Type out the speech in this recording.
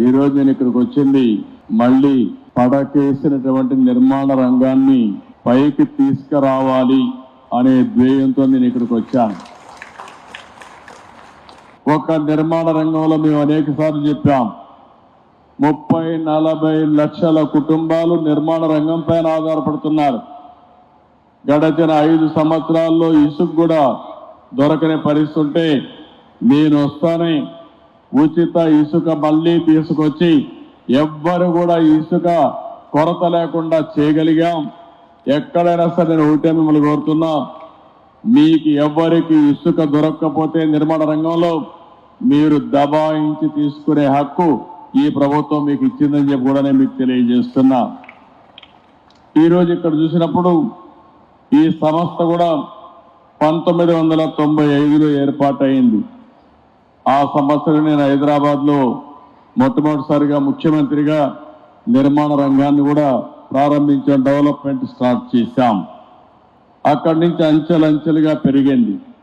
ఈరోజు నేను ఇక్కడికి వచ్చింది మళ్ళీ పడకేసినటువంటి నిర్మాణ రంగాన్ని పైకి తీసుకురావాలి అనే ధ్యేయంతో నేను ఇక్కడికి వచ్చాను. ఒక నిర్మాణ రంగంలో మేము అనేక సార్లు చెప్పాం, 30-40 లక్షల కుటుంబాలు నిర్మాణ రంగం పైన ఆధారపడుతున్నారు. గడచిన 5 సంవత్సరాల్లో ఇసుక కూడా దొరకని పరిస్థితి ఉంటే నేను వస్తానే ఉచిత ఇసుక మళ్ళీ తీసుకొచ్చి ఎవ్వరు కూడా ఇసుక కొరత లేకుండా చేయగలిగాం. ఎక్కడైనా సరే నేను ఒకటే మిమ్మల్ని కోరుతున్నా, మీకు ఎవ్వరికి ఇసుక దొరకకపోతే నిర్మాణ రంగంలో మీరు దబాయించి తీసుకునే హక్కు ఈ ప్రభుత్వం మీకు ఇచ్చిందని చెప్పి కూడా నేను మీకు తెలియజేస్తున్నా. ఈరోజు ఇక్కడ చూసినప్పుడు ఈ సంస్థ కూడా 1995లో ఏర్పాటైంది. ఆ సంవత్సరం నేను హైదరాబాద్లో మొట్టమొదటిసారిగా ముఖ్యమంత్రిగా నిర్మాణ రంగాన్ని కూడా ప్రారంభించాం, డెవలప్మెంట్ స్టార్ట్ చేశాం. అక్కడి నుంచి అంచెలంచెలుగా పెరిగింది.